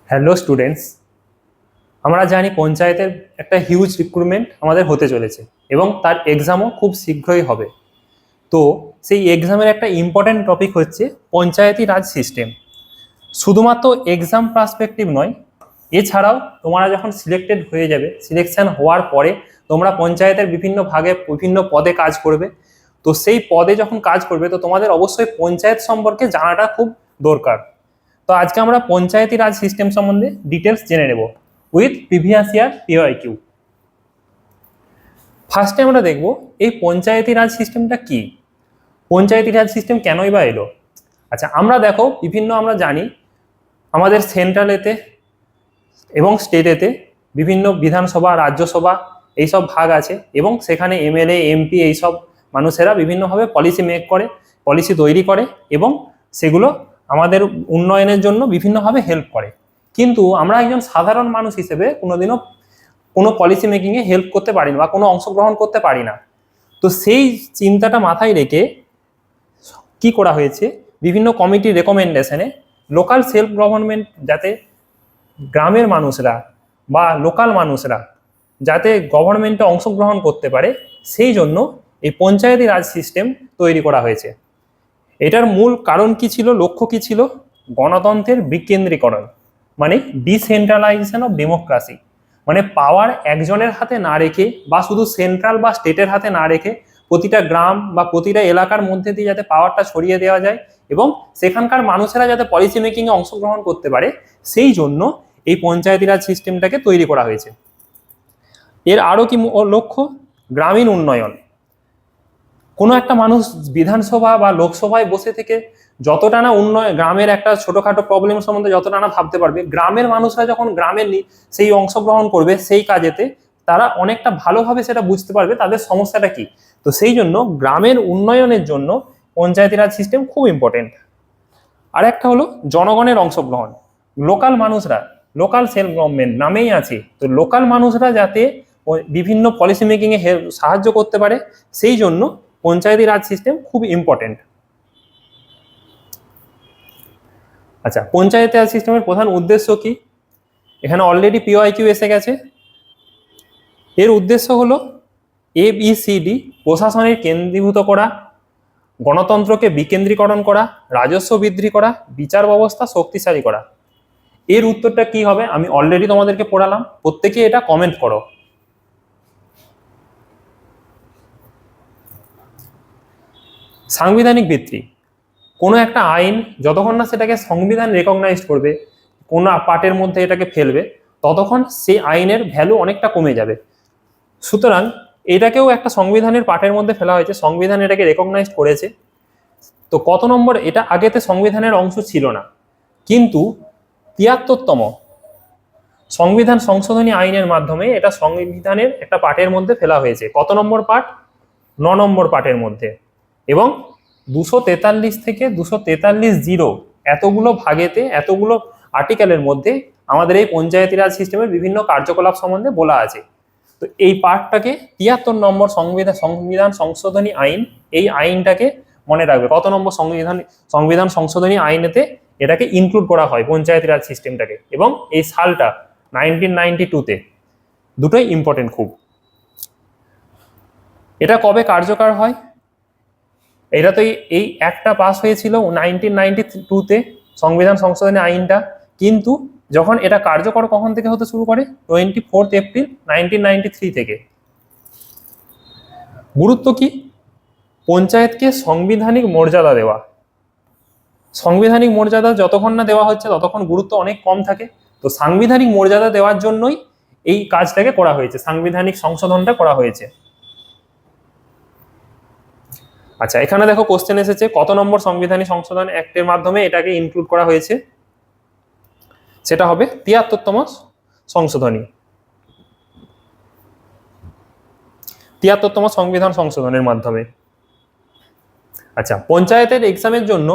Hello students, আমরা জানি পঞ্চায়েতের একটা হিউজ রিক্রুটমেন্ট আমাদের হতে চলেছে এবং তার এক্সামও খুব শীঘ্রই হবে। তো সেই এক্সামের একটা ইম্পর্ট্যান্ট টপিক হচ্ছে পঞ্চায়েতি রাজ সিস্টেম। শুধুমাত্র এক্সাম পার্সপেক্টিভ নয়, এছাড়াও তোমরা যখন সিলেক্টেড হয়ে যাবে, সিলেকশন হওয়ার পরে তোমরা পঞ্চায়েতের বিভিন্ন ভাগে বিভিন্ন পদে কাজ করবে। তো সেই পদে যখন কাজ করবে তো তোমাদের অবশ্যই পঞ্চায়েত সম্পর্কে জানাটা খুব দরকার। তো আজকে আমরা পঞ্চায়েতি রাজ সিস্টেম সম্বন্ধে ডিটেলস জেনে নেব উইথ প্রিভিয়াস ইয়ার পিওআইকিউ। ফার্স্টে আমরা দেখব এই পঞ্চায়েতি রাজ সিস্টেমটা কি, পঞ্চায়েতি রাজ সিস্টেম কেনই বা এলো। আচ্ছা, আমরা দেখো আমরা জানি আমাদের সেন্ট্রালেতে এবং স্টেটেতে বিভিন্ন বিধানসভা, রাজ্যসভা এইসব ভাগ আছে এবং সেখানে এমএলএ, এমপি এইসব মানুষেরা বিভিন্নভাবে পলিসি মেক করে, পলিসি তৈরি করে এবং সেগুলো আমাদের উন্নয়নের জন্য বিভিন্নভাবে হেল্প করে। কিন্তু আমরা একজন সাধারণ মানুষ হিসেবে কোনোদিনও কোনো পলিসি মেকিংয়ে হেল্প করতে পারি না বা কোনো অংশগ্রহণ করতে পারি না। তো সেই চিন্তাটা মাথায় রেখে কি করা হয়েছে, বিভিন্ন কমিটির রেকমেন্ডেশনে লোকাল সেলফ গভর্নমেন্ট যাতে গ্রামের মানুষরা বা লোকাল মানুষরা যাতে গভর্নমেন্টে অংশগ্রহণ করতে পারে, সেই জন্য এই পঞ্চায়েতি রাজ সিস্টেম তৈরি করা হয়েছে। এটার মূল কারণ কি ছিল, লক্ষ্য কি ছিল? গণতন্ত্রের বিকেন্দ্রীকরণ, মানে ডিসেন্ট্রালাইজেশন অফ ডেমোক্রেসি। মানে পাওয়ার একজনের হাতে না রেখে বা শুধু সেন্ট্রাল বা স্টেটের হাতে না রেখে প্রতিটা গ্রাম বা প্রতিটা এলাকার মধ্যে দিয়ে যাতে পাওয়ারটা ছড়িয়ে দেওয়া যায় এবং সেখানকার মানুষেরা যাতে পলিসি মেকিংয়ে অংশগ্রহণ করতে পারে, সেই জন্য এই পঞ্চায়েতি রাজ সিস্টেমটাকে তৈরি করা হয়েছে। এর আরও কি লক্ষ্য? গ্রামীণ উন্নয়ন। কোনো একটা মানুষ বিধানসভা বা লোকসভায় বসে থেকে যতটা না গ্রামের একটা ছোটখাটো প্রবলেম সম্বন্ধে যতটা না ভাবতে পারবে, গ্রামের মানুষরা যখন গ্রামের সেই অংশগ্রহণ করবে সেই কাজেতে, তারা অনেকটা ভালোভাবে সেটা বুঝতে পারবে তাদের সমস্যাটা কি। তো সেই জন্য গ্রামের উন্নয়নের জন্য পঞ্চায়েতি রাজ সিস্টেম খুব ইম্পর্টেন্ট। আর একটা হলো জনগণের অংশগ্রহণ। লোকাল মানুষরা, লোকাল সেলফ গভর্নমেন্ট নামেই আছে, তো লোকাল মানুষরা যাতে বিভিন্ন পলিসি মেকিংয়ে সাহায্য করতে পারে, সেই জন্য পঞ্চায়েতি রাজ সিস্টেম খুব ইম্পর্টেন্ট। আচ্ছা, পঞ্চায়েতি রাজ সিস্টেমের প্রধান উদ্দেশ্য কি? এখানে অলরেডি পিওআইকিউ এসে গেছে। এর উদ্দেশ্য হলো ABCD: প্রশাসনের কেন্দ্রীভূত করা, গণতন্ত্রকে বিকেন্দ্রীকরণ করা, রাজস্ব বৃদ্ধি করা, বিচার ব্যবস্থা শক্তিশালী করা। এর উত্তরটা কি হবে আমি অলরেডি তোমাদেরকে পড়ালাম, প্রত্যেকে এটা কমেন্ট করো। সাংবিধানিক ভিত্তি। কোনো একটা আইন যতক্ষণ না সেটাকে সংবিধান রেকগনাইজ করবে, কোনো পার্টের মধ্যে এটাকে ফেলবে, ততক্ষণ সেই আইনের ভ্যালু অনেকটা কমে যাবে। সুতরাং এটাকেও একটা সংবিধানের পার্টের মধ্যে ফেলা হয়েছে, সংবিধান এটাকে রেকগনাইজ করেছে। তো কত নম্বর? এটা আগেতে সংবিধানের অংশ ছিল না, কিন্তু ৭৩তম সংবিধান সংশোধনী আইনের মাধ্যমে এটা সংবিধানের একটা পার্টের মধ্যে ফেলা হয়েছে। কত নম্বর পার্ট? ৯ নম্বর পার্টের মধ্যে। এবং ২৪৩ থেকে ২৪৩ এতগুলো ভাগেতে, এতগুলো আর্টিকেলের মধ্যে আমাদের এই পঞ্চায়েতি রাজ সিস্টেমের বিভিন্ন কার্যকলাপ সম্বন্ধে বলা আছে। তো এই পার্টটাকে ৭৩ নম্বর সংবিধান সংশোধনী আইন, এই আইনটাকে মনে রাখবে। কত নম্বর সংবিধান সংশোধনী আইনেতে এটাকে ইনক্লুড করা হয় পঞ্চায়েতি রাজ সিস্টেমটাকে, এবং এই সালটা 1992-তে। দুটোই ইম্পর্টেন্ট খুব। এটা কবে কার্যকর হয়? এটা তো এই একটা পাস হয়েছিল 1992-তে সংবিধান সংশোধনী আইনটা, কিন্তু যখন এটা কার্যকর কখন থেকে হতে শুরু করে? 24 এপ্রিল 1993 থেকে। গুরুত্ব কি? পঞ্চায়েতকে সাংবিধানিক মর্যাদা দেওয়া। সাংবিধানিক মর্যাদা যতক্ষণ না দেওয়া হচ্ছে ততক্ষণ গুরুত্ব অনেক কম থাকে। তো সাংবিধানিক মর্যাদা দেওয়ার জন্যই এই কাজটাকে করা হয়েছে, সাংবিধানিক সংশোধনটা করা হয়েছে। আচ্ছা, এখানে দেখো কোশ্চেন এসেছে, কত নম্বর সাংবিধানিক সংশোধন অ্যাক্টের মাধ্যমে এটাকে ইনক্লুড করা হয়েছে? সেটা হবে ৭৩তম সংশোধনী, ৭৩তম সংবিধান সংশোধনের মাধ্যমে। আচ্ছা, পঞ্চায়েতের এক্সামের জন্য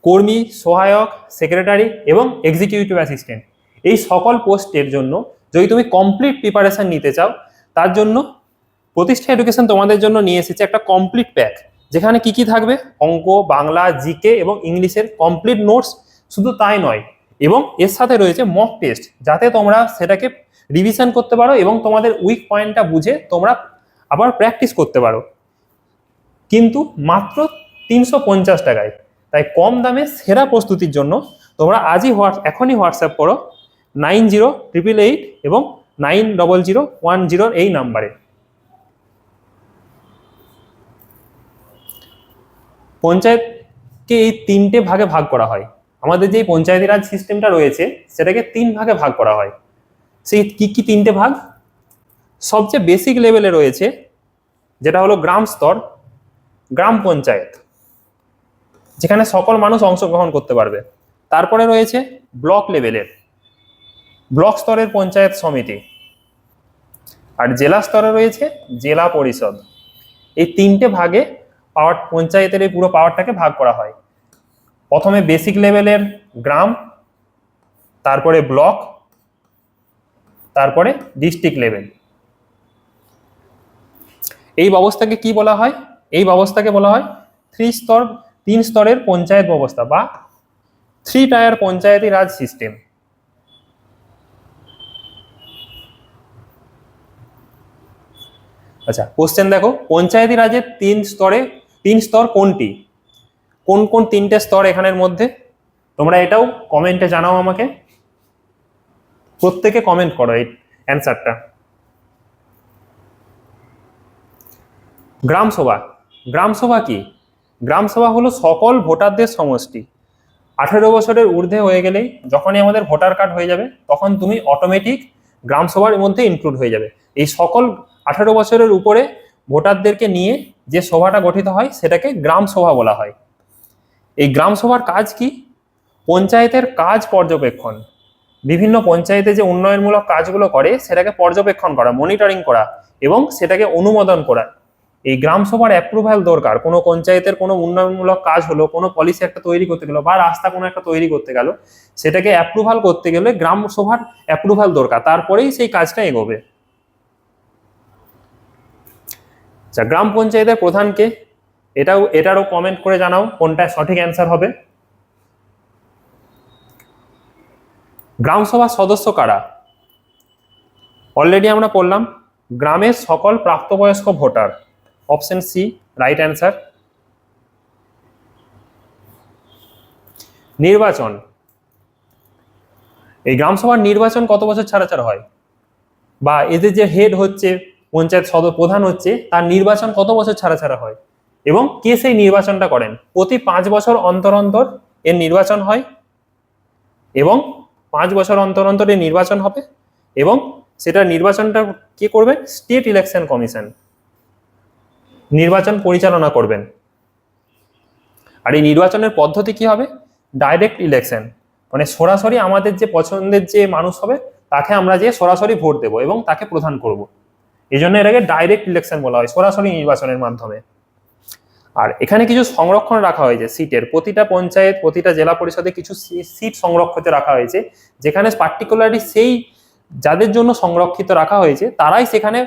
কর্মী, সহায়ক, সেক্রেটারি এবং এক্সিকিউটিভ অ্যাসিস্ট্যান্ট, এই সকল পোস্টের জন্য যদি তুমি কমপ্লিট প্রিপারেশন নিতে চাও, তার জন্য প্রতিষ্ঠা এডুকেশন তোমাদের জন্য নিয়ে এসেছে একটা কমপ্লিট প্যাক, যেখানে কি কি থাকবে? অঙ্ক, বাংলা, জিকে এবং ইংলিশের কমপ্লিট নোটস। শুধু তাই নয়, এবং এর সাথে রয়েছে মক টেস্ট, যাতে তোমরা সেটাকে রিভিশন করতে পারো এবং তোমাদের উইক পয়েন্টটা বুঝে তোমরা আবার প্র্যাকটিস করতে পারো, কিন্তু মাত্র 350 টাকায়। তাই কম দামে সেরা প্রস্তুতির জন্য তোমরা এখনই হোয়াটসঅ্যাপ করো 908888 এবং 900010 এই নাম্বারে। পঞ্চায়েতকে এই 3টে ভাগে ভাগ করা হয়। আমাদের যে পঞ্চায়েতি রাজ সিস্টেমটা রয়েছে সেটাকে 3 ভাগে ভাগ করা হয়। সেই কি কি 3টে ভাগ? সবচেয়ে বেসিক লেভেলে রয়েছে যেটা হলো গ্রাম স্তর, গ্রাম পঞ্চায়েত, যেখানে সকল মানুষ অংশগ্রহণ করতে পারবে। তারপরে রয়েছে ব্লক লেভেলের, ব্লক স্তরের পঞ্চায়েত সমিতি, আর জেলা স্তরে রয়েছে জেলা পরিষদ। এই 3টে ভাগে পঞ্চায়েতের এই পুরো পাওয়ারটাকে ভাগ করা হয়। প্রথমে বেসিক লেভেলের গ্রাম, তারপরে ব্লক, তারপরে ডিস্ট্রিক্ট লেভেল। এই ব্যবস্থাকে কি বলা হয়? এই ব্যবস্থাকে বলা হয় 3 স্তরের পঞ্চায়েত ব্যবস্থা বা 3 টায়ার পঞ্চায়েতি রাজ সিস্টেম। আচ্ছা, কোশ্চেন দেখো, পঞ্চায়েতি রাজের 3 স্তর কোনটি? কোন কোন 3টে স্তর এখানের মধ্যে? তোমরা এটাও কমেন্টে জানাও আমাকে, প্রত্যেকে কমেন্ট করো এই অ্যান্সারটা। গ্রাম সভা। গ্রাম সভা কি? গ্রাম সভা হলো সকল ভোটারদের সমষ্টি। 18 বছরের ঊর্ধ্বে হয়ে গেলেই, যখনই আমাদের ভোটার কার্ড হয়ে যাবে, তখন তুমি অটোমেটিক গ্রাম সভার মধ্যে ইনক্লুড হয়ে যাবে। এই সকল 18 বছরের উপরে ভোটারদেরকে নিয়ে যে সভাটা গঠিত হয় সেটাকে গ্রাম সভা বলা হয়। এই গ্রাম সভার কাজ কি? পঞ্চায়েতের কাজ পর্যবেক্ষণ, বিভিন্ন পঞ্চায়েতে যে উন্নয়নমূলক কাজগুলো করে সেটাকে পর্যবেক্ষণ করা, মনিটরিং করা এবং সেটাকে অনুমোদন করা। এই গ্রাম সভার অ্যাপ্রুভাল দরকার। কোনো পঞ্চায়েতের কোনো উন্নয়নমূলক কাজ হলো, কোনো পলিসি একটা তৈরি করতে গেল বা রাস্তা কোনো একটা তৈরি করতে গেল, সেটাকে অ্যাপ্রুভাল করতে গেলে গ্রাম সভার অ্যাপ্রুভাল দরকার, তারপরেই সেই কাজটা এগোবে। আচ্ছা, গ্রাম পঞ্চায়েতের প্রধানকে, এটারও কমেন্ট করে জানাও কোনটা সঠিক অ্যান্সার হবে। গ্রাম সভার সদস্য কারা? অলরেডি আমরা পড়লাম, গ্রামের সকল প্রাপ্তবয়স্ক ভোটার। Option C right answer. নির্বাচন। এই গ্রাম সভার নির্বাচন কত বছর ছাড়া ছাড়া হয়? বা এদের যে হেড হচ্ছে, পঞ্চায়েত প্রধান হচ্ছে, তার নির্বাচন কত বছর ছাড়া ছাড়া হয়? এবং কে সেই নির্বাচনটা করেন? প্রতি 5 বছর অন্তর অন্তর এর নির্বাচন হয় এবং 5 বছর অন্তর অন্তর এর নির্বাচন হবে এবং সেটা নির্বাচনটা কে করবেন? স্টেট ইলেকশন কমিশন নির্বাচন পরিচালনা করবেন। আর এই নির্বাচনের পদ্ধতি কি হবে? ডাইরেক্ট ইলেকশন, মানে সরাসরি আমাদের যে পছন্দের যে মানুষ হবে তাকে আমরা যে সরাসরি ভোট দেবো এবং তাকে প্রধান করব। এই জন্য এটাকে ডাইরেক্ট ইলেকশন বলা হয়, সরাসরি নির্বাচনের মাধ্যমে। আর এখানে কিছু সংরক্ষণ রাখা হয়েছে সিটের, প্রতিটা পঞ্চায়েত, প্রতিটা জেলা পরিষদে কিছু সিট সংরক্ষিত রাখা হয়েছে, যেখানে পার্টিকুলারলি সেই যাদের জন্য সংরক্ষিত রাখা হয়েছে তারাই সেখানে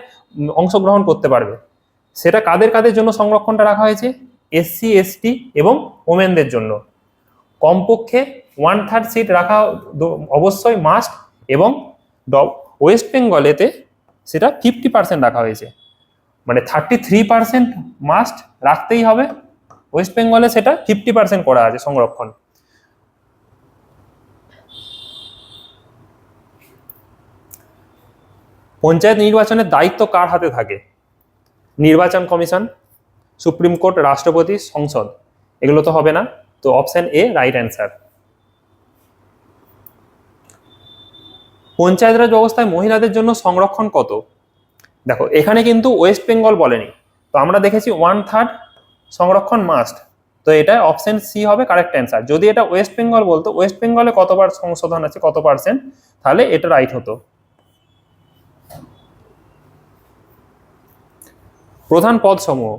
অংশগ্রহণ করতে পারবে। সেটা কাদের কাদের জন্য সংরক্ষণটা রাখা হয়েছে? এসসি, এসটি এবং ওমেনদের জন্য। কমপক্ষে 1/3 সিট রাখা অবশ্যই মাস্ট, এবং ওয়েস্ট বেঙ্গলেতে সেটা 50% রাখা হয়েছে, মানে 33% মাস্ট রাখতেই হবে। ওয়েস্ট বেঙ্গলে সেটা 50% করা আছে সংরক্ষণ। পঞ্চায়েত নির্বাচনের দায়িত্ব কার হাতে থাকে? নির্বাচন কমিশন, সুপ্রিম কোর্ট, রাষ্ট্রপতি, সংসদ। এগুলো তো হবে না, তো option A right answer. Panchayat raj ব্যবস্থায় মহিলাদের জন্য সংরক্ষণ কত? দেখো, এখানে কিন্তু ওয়েস্ট বেঙ্গল বলেনি, তো আমরা দেখেছি 1/3 সংরক্ষণ মাস্ট, তো এটা অপশন সি হবে কারেক্ট অ্যান্সার। যদি এটা ওয়েস্ট বেঙ্গল বলতো, ওয়েস্ট বেঙ্গলে কতবার সংশোধন আছে, কত পার্সেন্ট, তাহলে এটা রাইট হতো। প্রধান পদ সমূহ,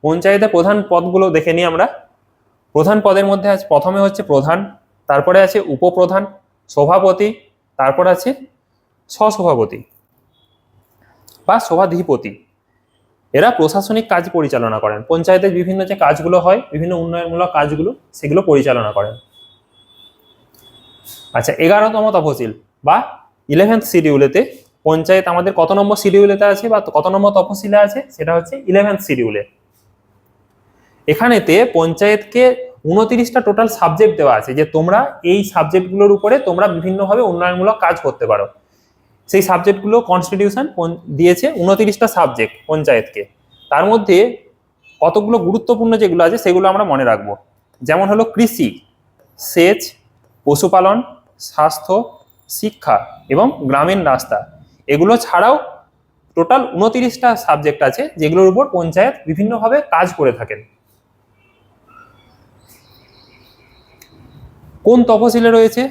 পঞ্চায়েতে প্রধান পদগুলো দেখে নিই আমরা। প্রধান পদের মধ্যে আছে, প্রথমে হচ্ছে প্রধান, তারপরে আছে উপপ্রধান, সভাপতি, তারপর আছে সহসভাপতি বা সভাধিপতি। এরা প্রশাসনিক কাজ পরিচালনা করেন, পঞ্চায়েতের বিভিন্ন যে কাজগুলো হয়, বিভিন্ন উন্নয়নমূলক কাজগুলো, সেগুলো পরিচালনা করেন। আচ্ছা, 11তম তফসিল বা 11th শিডিউলেতে পঞ্চায়েত আমাদের কত নম্বর শিডিউলেতে আছে বা কত নম্বর তফসিলে আছে, সেটা হচ্ছে 11th শিডিউলে। এখানেতে পঞ্চায়েতকে 29টা টোটাল সাবজেক্ট দেওয়া আছে, যে তোমরা এই সাবজেক্টগুলোর উপরে তোমরা বিভিন্নভাবে উন্নয়নমূলক কাজ করতে পারো। সেই সাবজেক্টগুলো কনস্টিটিউশন দিয়েছে 29টা সাবজেক্ট পঞ্চায়েতকে। তার মধ্যে কতগুলো গুরুত্বপূর্ণ যেগুলো আছে সেগুলো আমরা মনে রাখবো। যেমন হলো কৃষি, সেচ, পশুপালন, স্বাস্থ্য, শিক্ষা এবং গ্রামীণ রাস্তা। এগুলো ছাড়াও টোটাল 29টা সাবজেক্ট আছে যেগুলোর উপর পঞ্চায়েত বিভিন্নভাবে কাজ করে থাকেন। কোন তফসিলে রয়েছে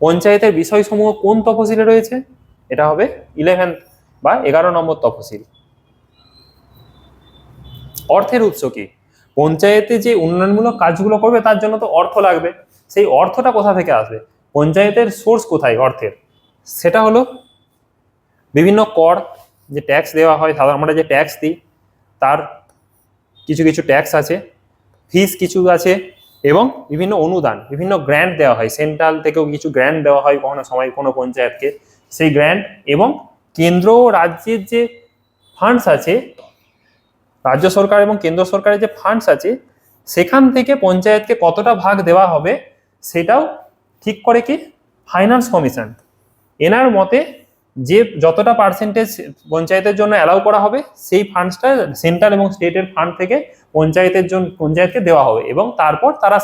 পঞ্চায়েতের বিষয়সমূহ, কোন তফসিলে রয়েছে? এটা হবে 11 বা 11 নম্বর তফসিল। অর্থের উৎস কি? পঞ্চায়েতে যে উন্নয়নমূলক কাজগুলো করবে তার জন্য তো অর্থ লাগবে। সেই অর্থটা কোথা থেকে আসবে? পঞ্চায়েতের সোর্স কোথায় অর্থের? সেটা হলো বিভিন্ন কর, যে ট্যাক্স দেওয়া হয়, সাধারণ আমরা যে ট্যাক্স দিই তার কিছু কিছু ট্যাক্স আছে, ফিস কিছু আছে, এবং বিভিন্ন অনুদান, বিভিন্ন গ্র্যান্ট দেওয়া হয়। সেন্ট্রাল থেকেও কিছু গ্র্যান্ট দেওয়া হয় কখনো সময় কোনো পঞ্চায়েতকে। সেই গ্র্যান্ট এবং কেন্দ্র ও রাজ্যের যে ফান্ডস আছে, রাজ্য সরকার এবং কেন্দ্র সরকারের যে ফান্ডস আছে, সেখান থেকে পঞ্চায়েতকে কতটা ভাগ দেওয়া হবে সেটাও ঠিক করে কি ফাইন্যান্স কমিশন। এনার মতে যে যতটা পার্সেন্টেজ পঞ্চায়েতের জন্য অ্যালাউ করা হবে সেই ফান্ডসটা সেন্ট্রাল এবং স্টেটের ফান্ড থেকে পঞ্চায়েতকে দেওয়া হবে, এবং তারপর তারা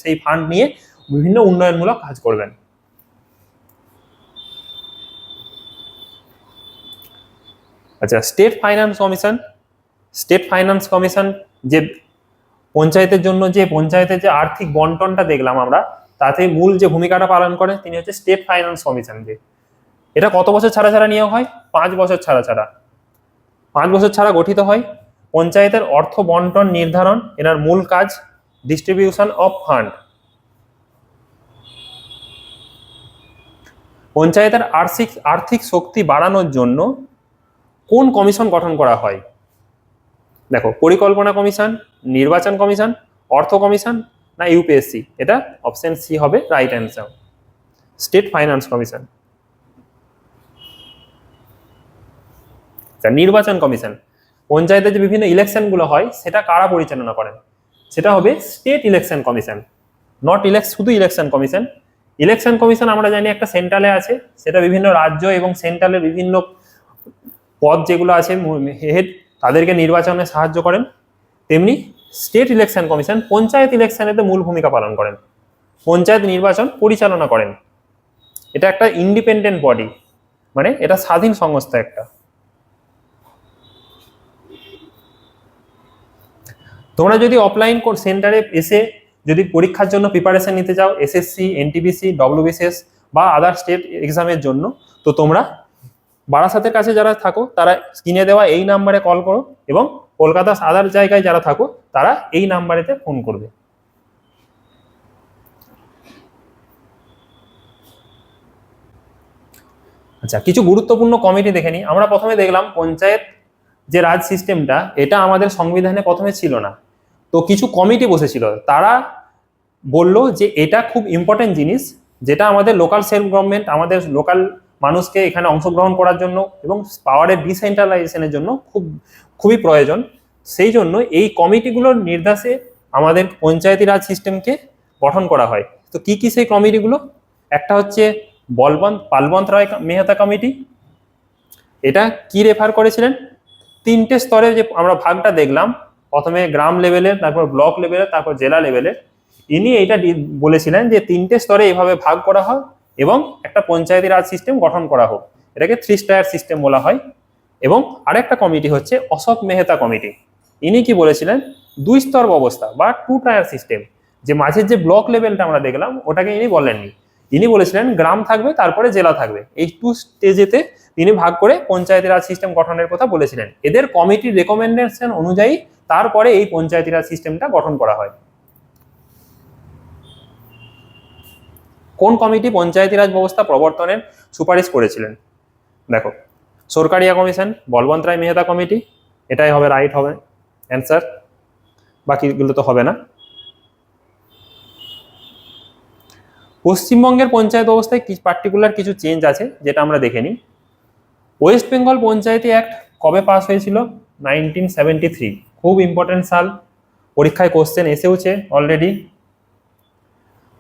সেই ফান্ড নিয়ে বিভিন্ন উন্নয়নমূলক কাজ করবেন। আচ্ছা, স্টেট ফাইন্যান্স কমিশন যে পঞ্চায়েতের জন্য যে পঞ্চায়েতের যে আর্থিক বন্টনটা দেখলাম আমরা, তাতে মূল যে ভূমিকাটা পালন করে তিনি হচ্ছে স্টেট ফাইন্যান্স কমিশন। যে এটা কত বছর ছাড়া ছাড়া নিয়োগ হয়? 5 বছর ছাড়া ছাড়া। 5 বছর ছাড়া গঠিত হয়। পঞ্চায়েতের অর্থ বন্টন নির্ধারণ, এনার মূল কাজ ডিস্ট্রিবিউশন অফ ফান্ড। পঞ্চায়েতের আর্থিক শক্তি বাড়ানোর জন্য কোন কমিশন গঠন করা হয়? দেখো, পরিকল্পনা কমিশন, নির্বাচন কমিশন, অর্থ কমিশন না ইউপিএসসি? এটা অপশন সি হবে right answer, state finance commission. নির্বাচন কমিশন, পঞ্চায়েতের যে বিভিন্ন ইলেকশনগুলো হয় সেটা কারা পরিচালনা করেন? সেটা হবে স্টেট ইলেকশন কমিশন, নট শুধু ইলেকশন কমিশন। ইলেকশন কমিশন আমরা জানি একটা সেন্ট্রালে আছে, সেটা বিভিন্ন রাজ্য এবং সেন্ট্রালের বিভিন্ন পদ যেগুলো আছে হেড, তাদেরকে নির্বাচনে সাহায্য করেন। তেমনি স্টেট ইলেকশন কমিশন পঞ্চায়েত ইলেকশনেতে মূল ভূমিকা পালন করেন, পঞ্চায়েত নির্বাচন পরিচালনা করেন। এটা একটা ইন্ডিপেন্ডেন্ট বডি, মানে এটা স্বাধীন সংস্থা একটা। তোমরা যদি অফলাইন সেন্টারে এসে যদি পরীক্ষার জন্য প্রিপারেশন নিতে চাও, এসএসসি, এনটিপিসি, ডব্লিউবিসিএস বা আদার স্টেট এক্সামের জন্য, তো তোমরা বারাসাতের কাছে যারা থাকো তারা স্ক্রিনে দেওয়া এই নাম্বারে কল করো, এবং কলকাতা আদার জায়গায় যারা থাকো তারা এই নাম্বারেতে ফোন করবে। আচ্ছা, কিছু গুরুত্বপূর্ণ কমিটি দেখে নিই। আমরা প্রথমে দেখলাম পঞ্চায়েত যে রাজ সিস্টেমটা, এটা আমাদের সংবিধানে প্রথমে ছিল না। তো কিছু কমিটি বসেছিল, তারা বলল যে এটা খুব ইম্পর্টেন্ট জিনিস, যেটা আমাদের লোকাল সেলফ গভর্নমেন্ট, আমাদের লোকাল মানুষকে এখানে অংশগ্রহণ করার জন্য এবং পাওয়ারের ডিসেন্ট্রালাইজেশনের জন্য খুবই প্রয়োজন। সেই জন্য এই কমিটিগুলোর নির্দেশে আমাদের পঞ্চায়েতি রাজ সিস্টেমকে গঠন করা হয়। তো কি কি সেই কমিটিগুলো? একটা হচ্ছে পালবন্ত রায় মেহতা কমিটি। এটা কি রেফার করেছিলেন? 3টে স্তরে যে আমরা ভাগটা দেখলাম, প্রথমে গ্রাম লেভেলের, তারপর ব্লক লেভেলের, তারপর জেলা লেভেলের। ইনি এটা বলেছিলেন যে 3টে স্তরে এইভাবে ভাগ করা হয় এবং একটা পঞ্চায়েতি রাজ সিস্টেম গঠন করা হোক। এটাকে 3 টায়ার সিস্টেম বলা হয়। এবং আরেকটা কমিটি হচ্ছে অশোক মেহতা কমিটি। ইনি কি বলেছিলেন? 2 স্তর ব্যবস্থা বা 2 টায়ার সিস্টেম। যে মাঝের যে ব্লক লেভেলটা আমরা দেখলাম ওটাকে ইনি বলেননি। ইনি বলেছিলেন গ্রাম থাকবে, তারপরে জেলা থাকবে। এই 2 স্টেজেতে তিনি ভাগ করে পঞ্চায়েতি রাজ সিস্টেম গঠনের কথা বলেছিলেন। এদের কমিটির রেকমেন্ডেশন অনুযায়ী তারপরে এই পঞ্চায়েতি রাজ সিস্টেমটা গঠন করা হয়। কোন কমিটি পঞ্চায়েতি রাজ ব্যবস্থা প্রবর্তনের সুপারিশ করেছিলেন? দেখো, সরকারিয়া কমিশন, বলবন্ত রায় মেহতা কমিটি, এটাই হবে রাইট হবে অ্যান্সার, বাকিগুলো তো হবে না। পশ্চিমবঙ্গের পঞ্চায়েত ব্যবস্থায় পার্টিকুলার কিছু চেঞ্জ আছে যেটা আমরা দেখে নিই। ওয়েস্ট বেঙ্গল পঞ্চায়েতি অ্যাক্ট কবে পাস হয়েছিল? 1973। খুব ইম্পর্টেন্ট সাল, পরীক্ষায় কোশ্চেন এসেওছে অলরেডি।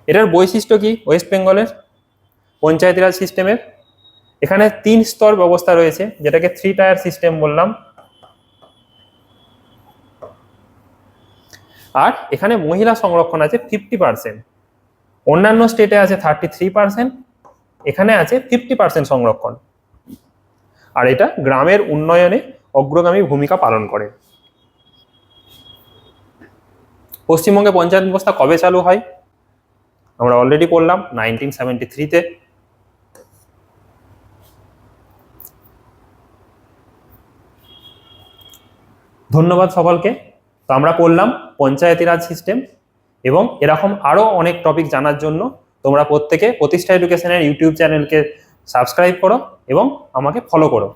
এটার বৈশিষ্ট্য কি ওয়েস্ট বেঙ্গলের পঞ্চায়েতি রাজ সিস্টেমের? এখানে 3 স্তর ব্যবস্থা রয়েছে, যেটাকে 3 টায়ার সিস্টেম বললাম। আর এখানে মহিলা সংরক্ষণ আছে 50%, অন্যান্য স্টেটে আছে 33%, এখানে আছে 50% সংরক্ষণ। আর এটা গ্রামের উন্নয়নে অগ্রগামী ভূমিকা পালন করে। পশ্চিমবঙ্গে পঞ্চায়েত ব্যবস্থা কবে চালু হয়? আমরা অলরেডি পড়লাম 1973-তে। ধন্যবাদ সকলকে। তো আমরা পড়লাম পঞ্চায়েতি রাজ সিস্টেম, এবং এরকম আরো অনেক টপিক জানার জন্য তোমরা প্রত্যেকে প্রতিষ্ঠা এডুকেশনের ইউটিউব চ্যানেলকে সাবস্ক্রাইব করো এবং আমাকে ফলো করো।